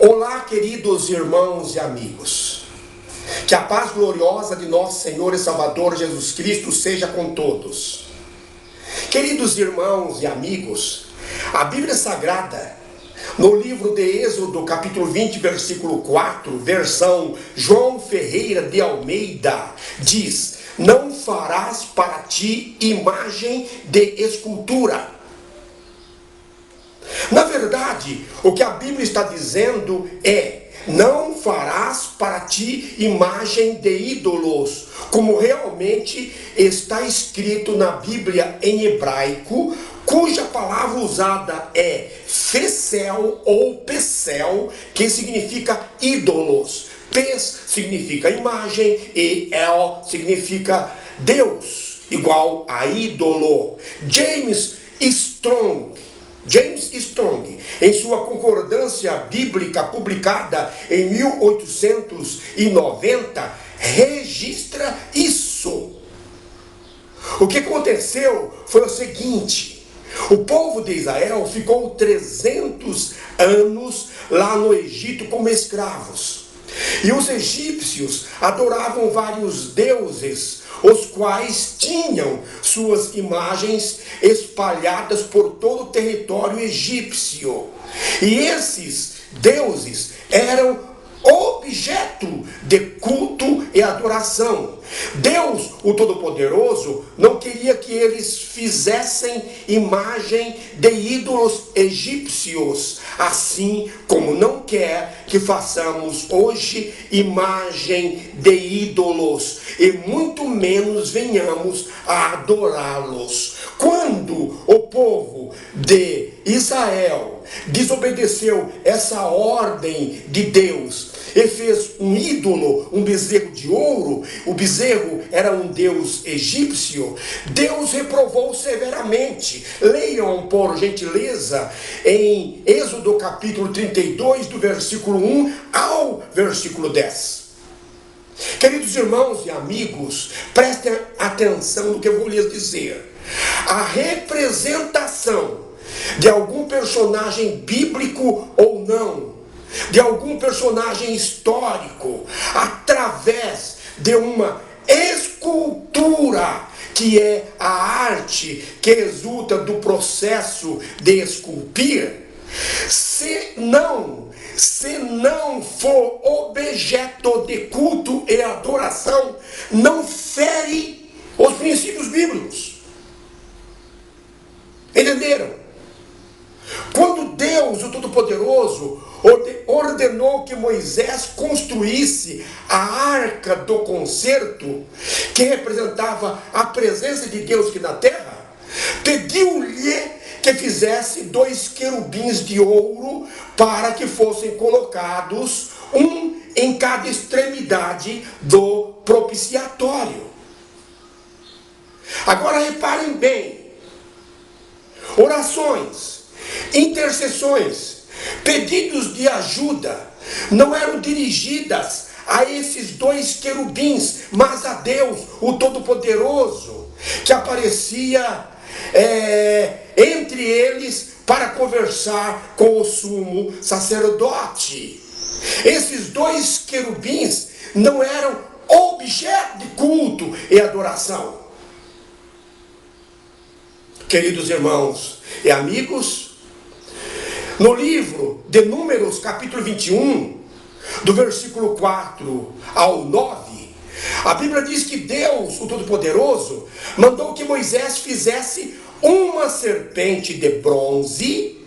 Olá, queridos irmãos e amigos. Que a paz gloriosa de nosso Senhor e Salvador Jesus Cristo seja com todos. Queridos irmãos e amigos, a Bíblia Sagrada, no livro de Êxodo, capítulo 20, versículo 4, versão João Ferreira de Almeida, diz: não farás para ti imagem de escultura. Na verdade, o que a Bíblia está dizendo é: não farás para ti imagem de ídolos, como realmente está escrito na Bíblia em hebraico, cuja palavra usada é fecel ou pesel, que significa ídolos. Pes significa imagem e el significa Deus, igual a ídolo. James Strong, em sua concordância bíblica publicada em 1890, registra isso. O que aconteceu foi o seguinte: o povo de Israel ficou 300 anos lá no Egito como escravos. E os egípcios adoravam vários deuses, os quais tinham suas imagens espalhadas por todo o território egípcio. E esses deuses eram objeto de culto e adoração. Deus, o Todo-Poderoso, não queria que eles fizessem imagem de ídolos egípcios, assim como não quer que façamos hoje imagem de ídolos, e muito menos venhamos a adorá-los. Quando o povo de Israel desobedeceu essa ordem de Deus e fez um ídolo, um bezerro de ouro, o bezerro era um deus egípcio, Deus reprovou severamente. Leiam, por gentileza, em Êxodo capítulo 32, do versículo 1 ao versículo 10. Queridos irmãos e amigos, prestem atenção no que eu vou lhes dizer. A representação de algum personagem bíblico ou não, de algum personagem histórico, através de uma escultura, que é a arte que resulta do processo de esculpir, se não for objeto de culto e adoração, não fere os princípios bíblicos. Entenderam? Quando Deus, o Todo-Poderoso, ordenou que Moisés construísse a arca do concerto, que representava a presença de Deus aqui na terra, pediu-lhe que fizesse 2 querubins de ouro para que fossem colocados, um em cada extremidade do propiciatório. Agora reparem bem: orações, intercessões, pedidos de ajuda não eram dirigidas a esses 2 querubins, mas a Deus, o Todo-Poderoso, que aparecia entre eles para conversar com o sumo sacerdote. Esses 2 querubins não eram objeto de culto e adoração. Queridos irmãos e amigos, no livro de Números, capítulo 21, do versículo 4 ao 9, a Bíblia diz que Deus, o Todo-Poderoso, mandou que Moisés fizesse uma serpente de bronze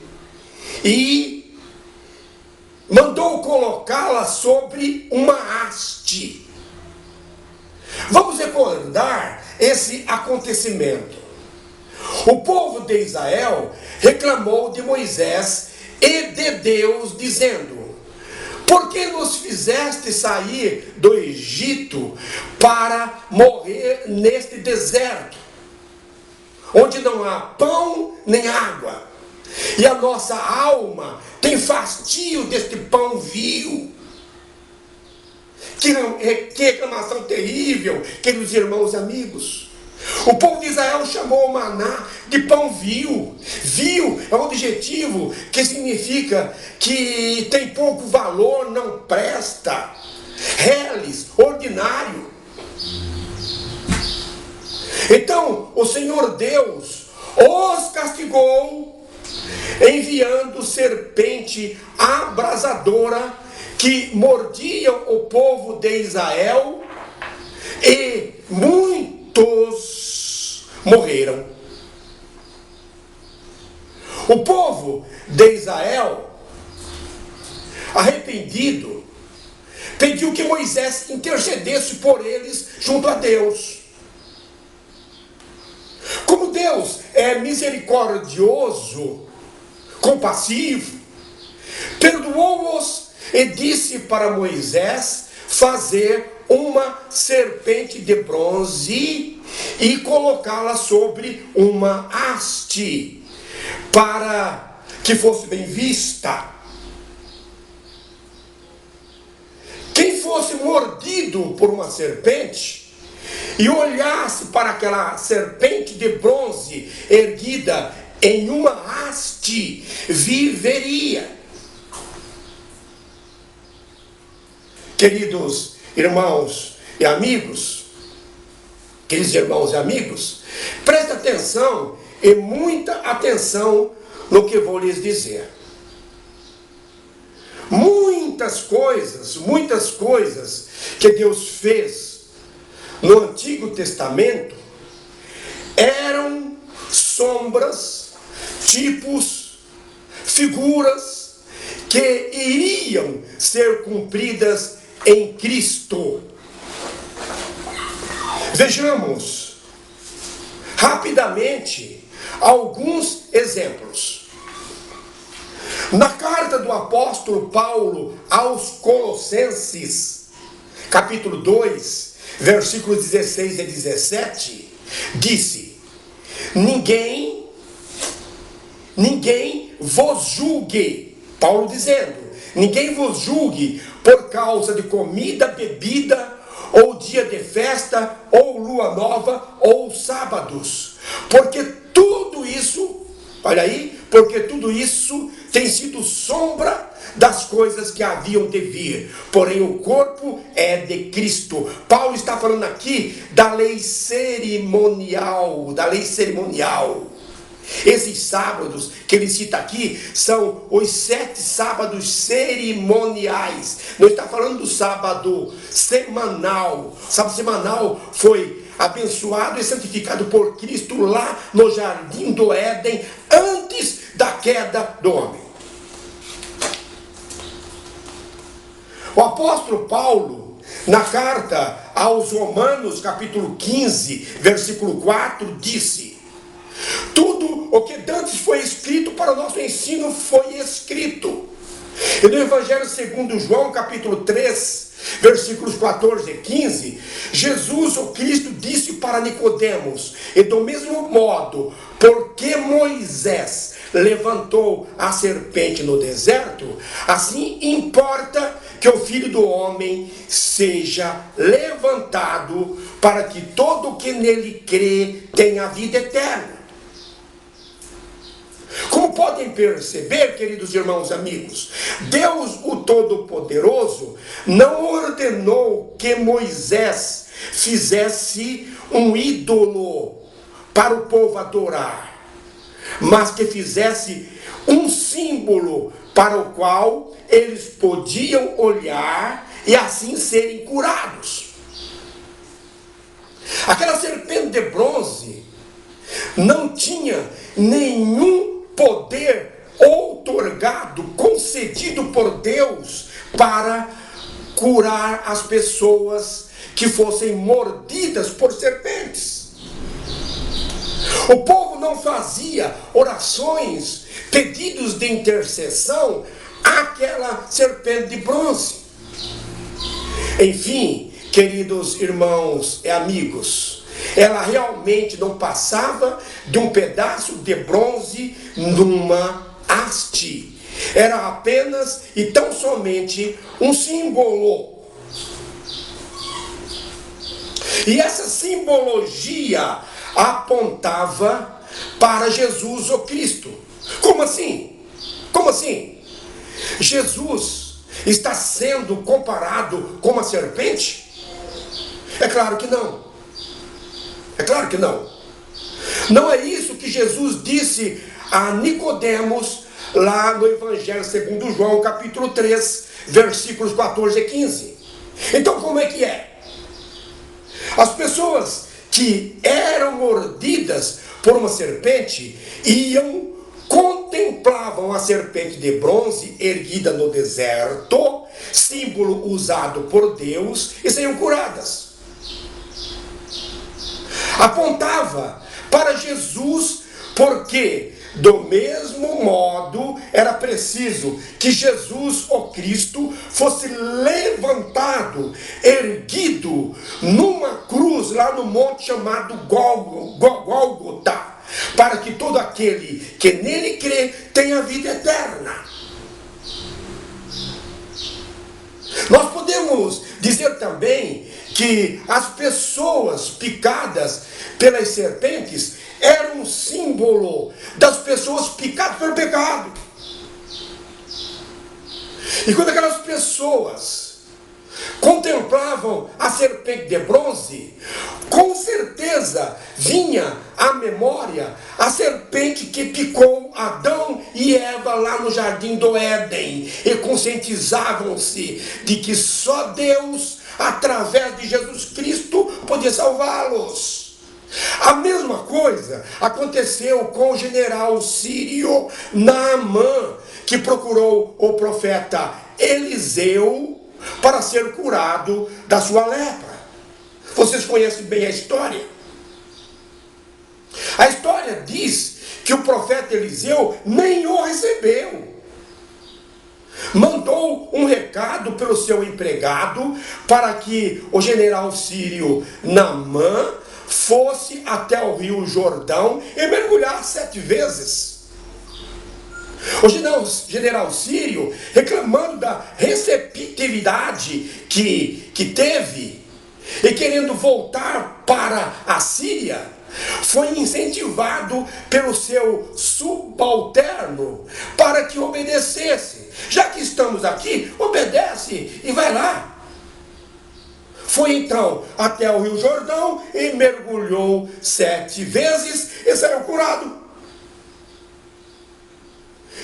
e mandou colocá-la sobre uma haste. Vamos recordar esse acontecimento. O povo de Israel reclamou de Moisés e de Deus, dizendo: por que nos fizeste sair do Egito para morrer neste deserto, onde não há pão nem água, e a nossa alma tem fastio deste pão vil? Que reclamação terrível, queridos irmãos e amigos. O povo de Israel chamou o maná de pão vil. Vil é um adjetivo que significa que tem pouco valor, não presta. Reles, ordinário. Então, o Senhor Deus os castigou, enviando serpente abrasadora que mordiam o povo de Israel, e muitos morreram. O povo de Israel, arrependido, pediu que Moisés intercedesse por eles junto a Deus. Como Deus é misericordioso, compassivo, perdoou-os e disse para Moisés fazer uma serpente de bronze e colocá-la sobre uma haste, para que fosse bem vista. Quem fosse mordido por uma serpente e olhasse para aquela serpente de bronze erguida em uma haste, viveria. Queridos irmãos e amigos, preste atenção e muita atenção no que vou lhes dizer. Muitas coisas que Deus fez no Antigo Testamento eram sombras, tipos, figuras que iriam ser cumpridas em Cristo. Vejamos rapidamente alguns exemplos. Na carta do apóstolo Paulo aos Colossenses, capítulo 2, versículos 16 e 17, disse: Ninguém vos julgue, Paulo dizendo, ninguém vos julgue por causa de comida, bebida, ou dia de festa, ou lua nova, ou sábados, porque tudo isso, olha aí, porque tudo isso tem sido sombra das coisas que haviam de vir, porém o corpo é de Cristo. Paulo está falando aqui da lei cerimonial, Esses sábados que ele cita aqui são os 7 sábados cerimoniais. Não está falando do sábado semanal. O sábado semanal foi abençoado e santificado por Cristo lá no jardim do Éden, antes da queda do homem. O apóstolo Paulo, na carta aos Romanos, capítulo 15, versículo 4, disse: Tudo o que dantes foi escrito para o nosso ensino foi escrito. E no Evangelho segundo João, capítulo 3, versículos 14 e 15, Jesus, o Cristo, disse para Nicodemos: E do mesmo modo, porque Moisés levantou a serpente no deserto, assim importa que o Filho do Homem seja levantado, para que todo o que nele crê tenha vida eterna. Como podem perceber, queridos irmãos e amigos, Deus, o Todo-Poderoso, não ordenou que Moisés fizesse um ídolo para o povo adorar, mas que fizesse um símbolo para o qual eles podiam olhar e assim serem curados. Aquela serpente de bronze não tinha nenhum poder outorgado, concedido por Deus para curar as pessoas que fossem mordidas por serpentes. O povo não fazia orações, pedidos de intercessão àquela serpente de bronze. Enfim, queridos irmãos e amigos, ela realmente não passava de um pedaço de bronze numa haste. Era apenas e tão somente um símbolo. E essa simbologia apontava para Jesus, o Cristo. Como assim? Como assim? Jesus está sendo comparado com uma serpente? É claro que não. É claro que não. Não é isso que Jesus disse a Nicodemos lá no Evangelho segundo João, capítulo 3, versículos 14 e 15. Então como é que é? As pessoas que eram mordidas por uma serpente contemplavam a serpente de bronze erguida no deserto, símbolo usado por Deus, e saíam curadas. Apontava para Jesus, porque do mesmo modo era preciso que Jesus, o Cristo, fosse levantado, erguido numa cruz lá no monte chamado Gólgota, para que todo aquele que nele crê tenha vida eterna. Nós podemos dizer também que as pessoas picadas pelas serpentes eram um símbolo das pessoas picadas pelo pecado. E quando aquelas pessoas contemplavam a serpente de bronze, com certeza vinha à memória a serpente que picou Adão e Eva lá no jardim do Éden, e conscientizavam-se de que só Deus, através de Jesus Cristo, podia salvá-los. A mesma coisa aconteceu com o general sírio Naamã, que procurou o profeta Eliseu para ser curado da sua lepra. Vocês conhecem bem a história. A história diz que o profeta Eliseu nem o recebeu. Mandou um recado pelo seu empregado para que o general sírio Naamã fosse até o rio Jordão e mergulhar 7 vezes. O general sírio, reclamando da receptividade que teve e querendo voltar para a Síria, foi incentivado pelo seu subalterno para que obedecesse. Já que estamos aqui, obedece e vai lá. Foi então até o rio Jordão e mergulhou 7 vezes e saiu curado.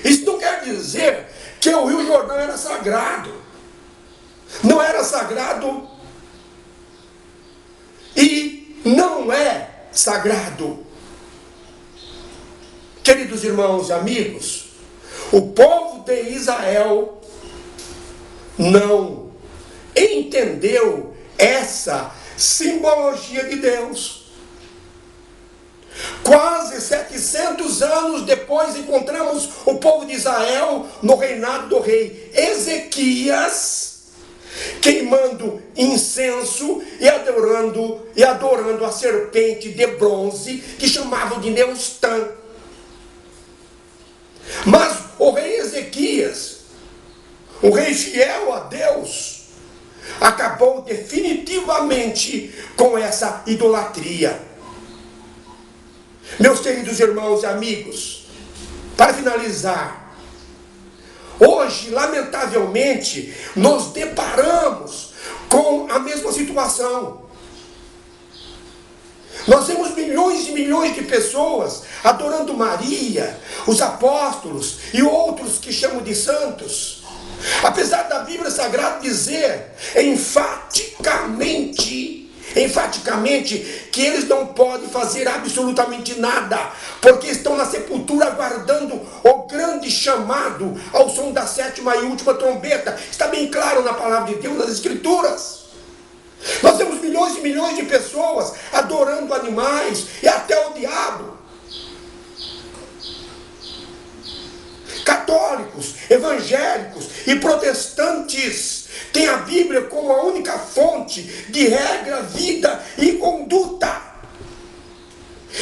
Isso não quer dizer que o rio Jordão era sagrado. Não era sagrado e não é sagrado. Queridos irmãos e amigos, o povo de Israel não entendeu essa simbologia de Deus. Quase 700 anos depois encontramos o povo de Israel no reinado do rei Ezequias, queimando incenso e adorando a serpente de bronze que chamavam de Neustã. Mas o rei Ezequias, o rei fiel a Deus, acabou definitivamente com essa idolatria. Meus queridos irmãos e amigos, para finalizar, hoje, lamentavelmente, nos deparamos com a mesma situação. Nós temos milhões e milhões de pessoas adorando Maria, os apóstolos e outros que chamam de santos. Apesar da Bíblia Sagrada dizer enfaticamente que eles não podem fazer absolutamente nada, porque estão na sepultura aguardando o grande chamado ao som da 7ª e última trombeta. Está bem claro na palavra de Deus, nas Escrituras. Nós temos milhões e milhões de pessoas adorando animais e até o diabo. Católicos, evangélicos e protestantes têm a Bíblia como a única fonte de regra, vida e conduta.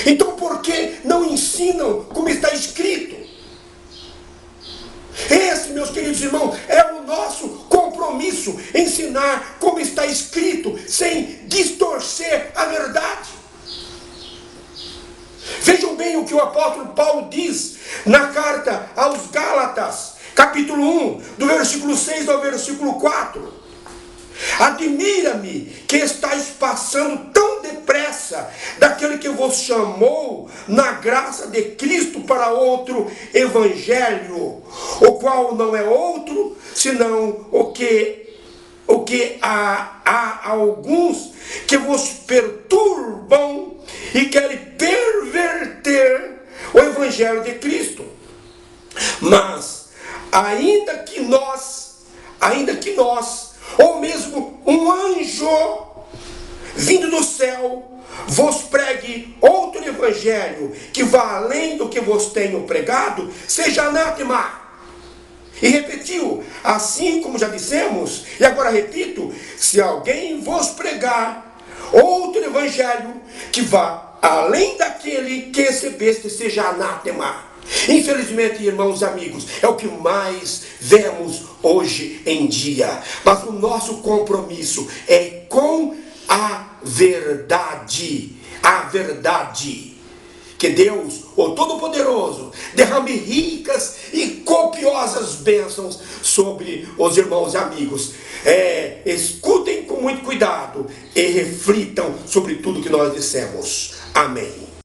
Então por que não ensinam como está escrito? Esse, meus queridos irmãos, é o nosso compromisso compromisso ensinar como está escrito, sem distorcer a verdade. Vejam bem o que o apóstolo Paulo diz na carta aos Gálatas, capítulo 1, do versículo 6 ao versículo 4. Admira-me que estáis passando tão depressa daquele que vos chamou na graça de Cristo para outro evangelho, o qual não é outro, senão o que há alguns que vos perturbam e querem perverter o evangelho de Cristo. Mas ainda que nós, ou mesmo um anjo vindo do céu, vos pregue outro evangelho que vá além do que vos tenho pregado, seja anátema. E repetiu, assim como já dissemos, e agora repito, se alguém vos pregar outro evangelho que vá além daquele que recebeste, seja anátema. Infelizmente, irmãos e amigos, é o que mais vemos hoje em dia. Mas o nosso compromisso é com a verdade. A verdade. Que Deus, o Todo-Poderoso, derrame ricas e copiosas bênçãos sobre os irmãos e amigos. Escutem com muito cuidado e reflitam sobre tudo que nós dissemos. Amém.